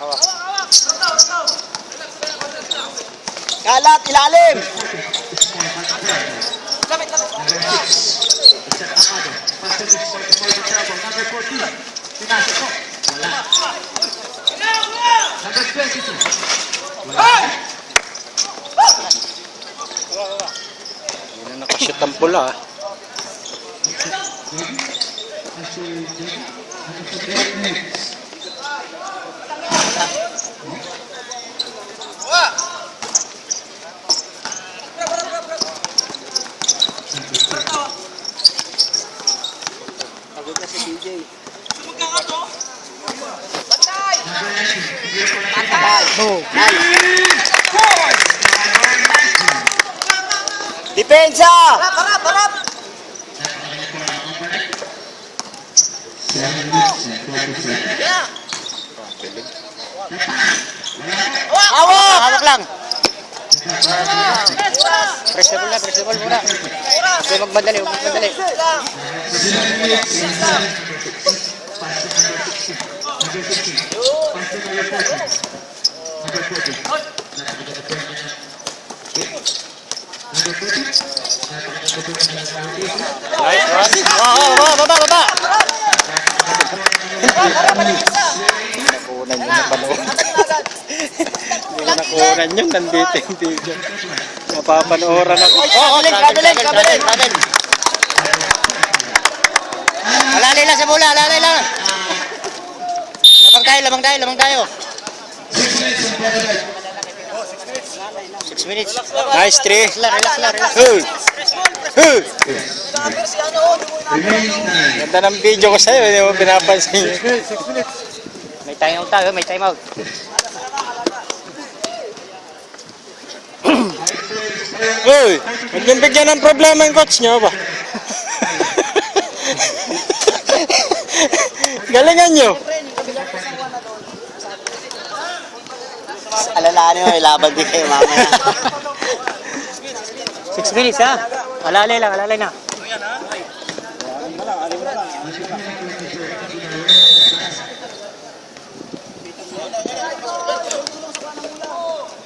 Hawak. Kalat, ilalim! Hindi na nakashoot ang pula. Pagod na si DJ. Depensa! Harap! Hawak lang! Pressable muna. Huwag magmadali. Baba! Nakunan yun ang panood. Hindi ko nakunan yun. Nandito yung video. Mapapanooran ako. Travel. Alalay lang sa bola, alalay lang. Lamang tayo. 6 minutes. Nice 3. Relax lang. Ganda ng video ko sa'yo. Hindi mo pinapansin yun. May time out. Uy! Huwag niyong bigyan ng problema yung coach niyo ba? Galingan niyo. Alalahanin mo, may laban din kayo mamaya. 6 minutes ha. Alalay na.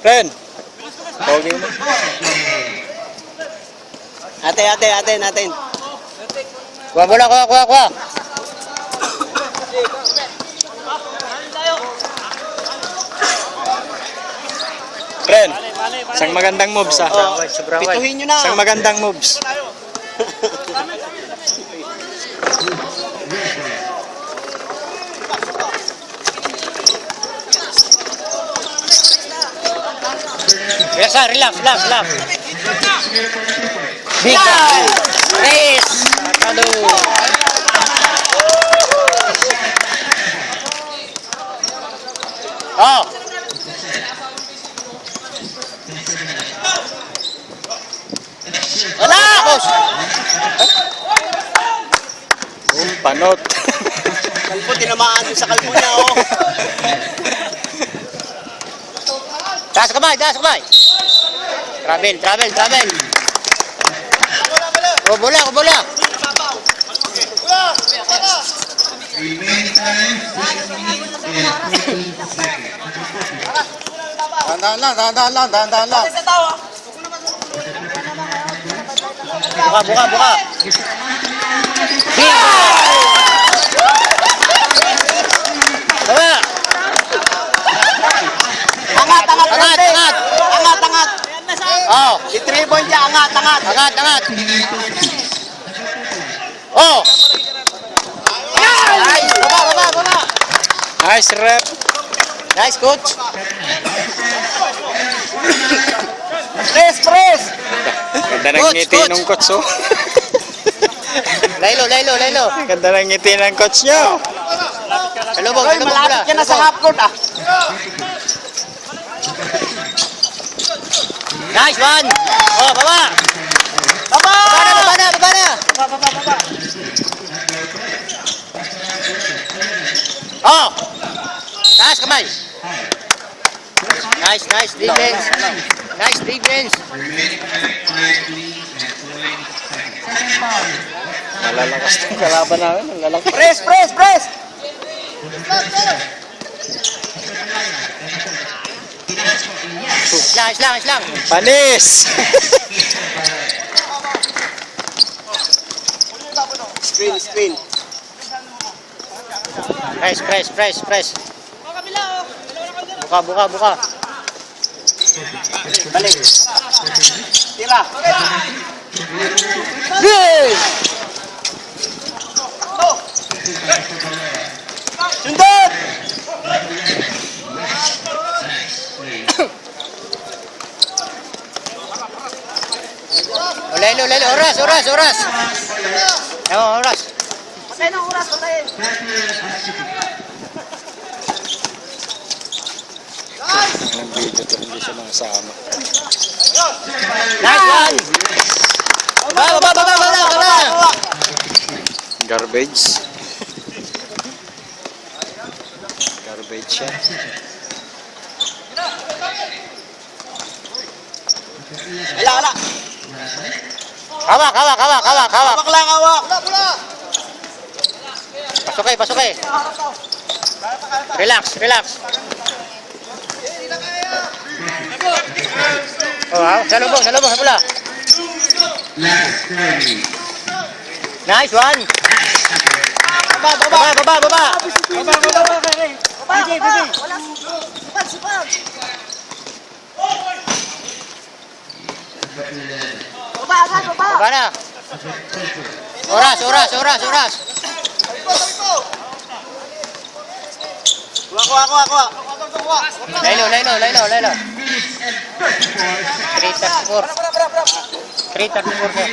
Friend. Okay mo. Ate natin. Kuha bola. Friend. Isang magandang moves ha. Sobrang Pituhin nyo na. Isang magandang moves. Relax. Big race. Talo. Wala! Panot. Kalbo, tinamaan doon sa kalbo niya, oh. Taas kamay. Travel. Bola. Dahan-dahan lang. Buka. Baba. Angat. Oh. Si 3 point niya, angat. Angat. Oh! Nice! Baba! Nice rep. Nice, coach! Press! Ganda ng ngiti ng coach oh. Laylo. Ganda ng ngiti ng coach niyo. Salubog Malapit yan na sa half court, ah. Nice one. Oh, baba na. Oh. Taas kamay. Nice, nice defense. Nice defense. Malalakas ng kalaban namin. Ang lalaki. Press, press, press! Islang. Panis! Screen. Press. Buka. Balik. Tira. Good! Sundot! Lelo. Oras. Oras. Patay ng oras, patay. Ang video to, hindi siya makasama. Nice one. Baba. Garbage. Garbage siya. Wala. Hawak. Hawak lang, hawak. Pasok eh. Relax. Sa lubong, sa pula. Nice one. Baba. Baba na. Oras. Kuha. Lelo. 334 ka.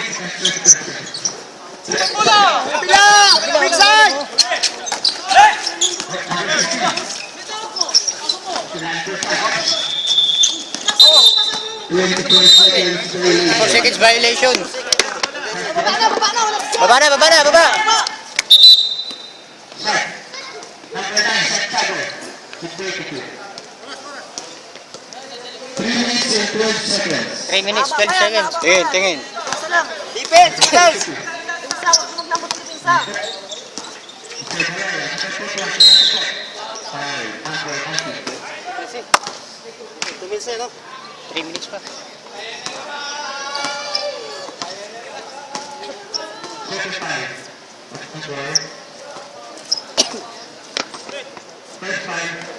Bila! Big side! Four seconds violation. Baba. 3 minutes, 12 seconds. Tingin. Defense! Tuminsa, no? 3 minutes pa. First five.